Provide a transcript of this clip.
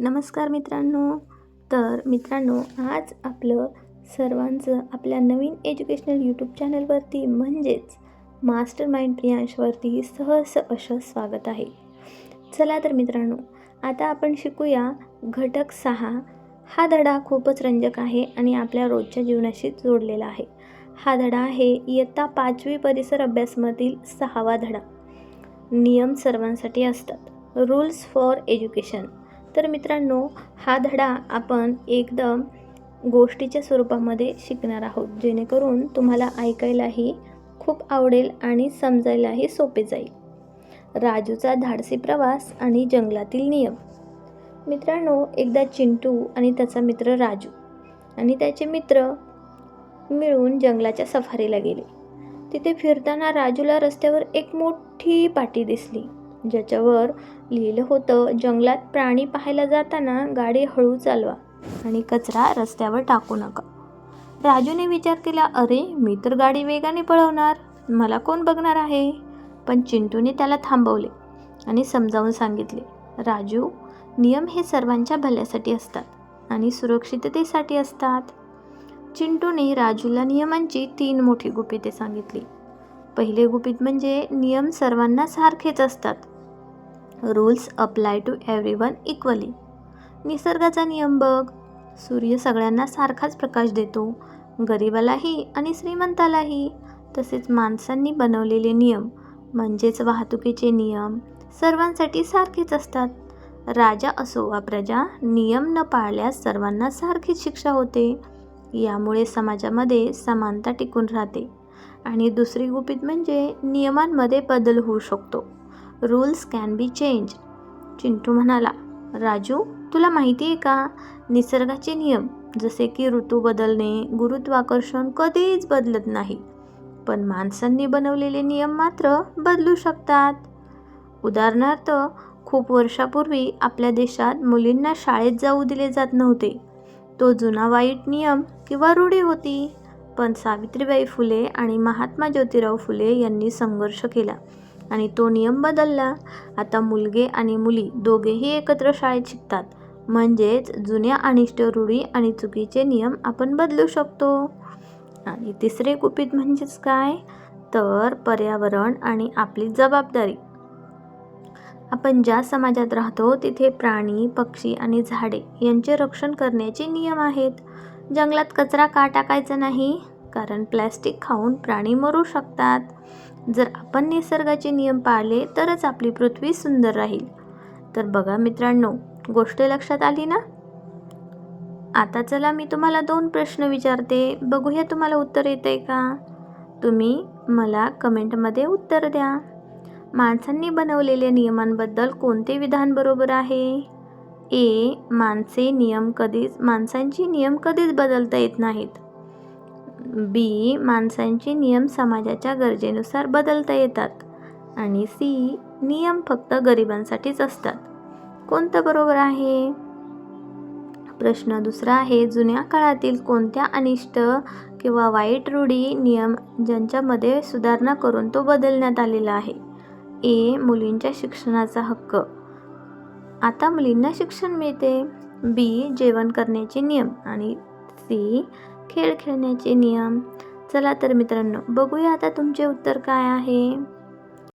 नमस्कार मित्रांनो. मित्रांनो, आज आपलं सर्वांचं आपल्या नवीन एज्युकेशनल यूट्यूब चॅनलवरती म्हणजेच मास्टर माइंड प्रियांशवरती सहर्ष असं स्वागत आहे. चला तर मित्रांनो, आता आपण शिकूया घटक 6. हा धडा खूपच रंजक आहे आणि आपल्या रोजच्या जीवनाशी जोडलेला आहे. हा धडा आहे इयत्ता 5वी परिसर अभ्यासमधील 6वा धडा. नियम सर्वांसाठी असतात. Rules for education. तर मित्रांनो, हा धडा आपण एकदम गोष्टीच्या स्वरूपामध्ये शिकणार आहोत, जेणेकरून तुम्हाला ऐकायलाही खूप आवडेल आणि समजायलाही सोपे जाईल. राजूचा धाडसी प्रवास आणि जंगलातील नियम. मित्रांनो, एकदा चिंटू आणि त्याचा मित्र राजू आणि त्याचे मित्र मिळून जंगलाच्या सफारीला गेले. तिथे फिरताना राजूला रस्त्यावर एक मोठी पाटी दिसली, ज्याच्यावर लिहिलं होतं, जंगलात प्राणी पाहायला जाताना गाडी हळू चालवा आणि कचरा रस्त्यावर टाकू नका. राजूने विचार केला, अरे मी तर गाडी वेगाने पळवणार, मला कोण बघणार आहे? पण चिंटूने त्याला थांबवले आणि समजावून सांगितले, राजू, नियम हे सर्वांच्या भल्यासाठी असतात आणि सुरक्षिततेसाठी असतात. चिंटूने राजूला नियमांची 3 मोठी गुपिते सांगितली. पहिले गुपित म्हणजे नियम सर्वांना सारखेच असतात. Rules apply to everyone equally. निसर्गाचा नियम बघ, सूर्य सगळ्यांना सारखाच प्रकाश देतो, गरिबालाही आणि श्रीमंतालाही. तसेच माणसांनी बनवलेले नियम म्हणजेच वाहतुकीचे नियम सर्वांसाठी सारखेच असतात. राजा असो वा प्रजा, नियम न पाळल्यास सर्वांना सारखीच शिक्षा होते. यामुळे समाजामध्ये समानता टिकून राहते. आणि दुसरी गुपित म्हणजे नियमांमध्ये बदल होऊ शकतो. Rules can be change. Chintu म्हणाला, राजू, तुला माहिती आहे का, निसर्गाचे नियम जसे की ऋतू बदलणे, गुरुत्वाकर्षण कधीच बदलत नाही, पण माणसांनी बनवलेले नियम मात्र बदलू शकतात. उदाहरणार्थ, खूप वर्षापूर्वी आपल्या देशात मुलींना शाळेत जाऊ दिले जात नव्हते. तो जुना वाईट नियम किंवा रूढी होती. पण सावित्रीबाई फुले आणि महात्मा ज्योतिराव फुले यांनी संघर्ष केला आणि तो नियम बदलला. आता मुलगे आणि मुली दोघेही एकत्र शाळेत शिकतात. म्हणजेच जुन्या अनिष्ट रूढी आणि चुकीचे नियम आपण बदलू शकतो. आणि तिसरे गुपित म्हणजेच काय, तर पर्यावरण आणि आपली जबाबदारी. आपण ज्या समाजात राहतो तिथे प्राणी, पक्षी आणि झाडे यांचे रक्षण करण्याचे नियम आहेत. जंगलात कचरा का टाकायचा नाही? कारण प्लॅस्टिक खाऊन प्राणी मरू शकतात. जर आपण निसर्गाचे नियम पाळले तरच आपली पृथ्वी सुंदर राहील. तर बघा मित्रांनो, गोष्ट लक्षात आली ना? आता चला मी तुम्हाला 2 प्रश्न विचारते, बघूया तुम्हाला उत्तर येतंय का? तुम्ही मला कमेंटमध्ये उत्तर द्या. माणसांनी बनवलेल्या नियमांबद्दल कोणते विधान बरोबर आहे? ए. माणसांची नियम कधीच बदलता येत नाहीत. बी. माणसांचे नियम समाजाच्या गरजेनुसार बदलता येतात. आणि सी. नियम फक्त गरिबांसाठीच असतात. कोणतं बरोबर आहे? प्रश्न दुसरा आहे, जुन्या काळातील कोणत्या अनिष्ट किंवा वाईट रूढी, नियम ज्यांच्यामध्ये सुधारणा करून तो बदलण्यात आलेला आहे? ए. मुलींच्या शिक्षणाचा हक्क, आता मुलींना शिक्षण मिळते. बी. जेवण करण्याचे नियम. आणि सी. खेळ खेळण्याचे नियम. चला तर मित्रांनो, बघूया आता तुमचे उत्तर काय आहे.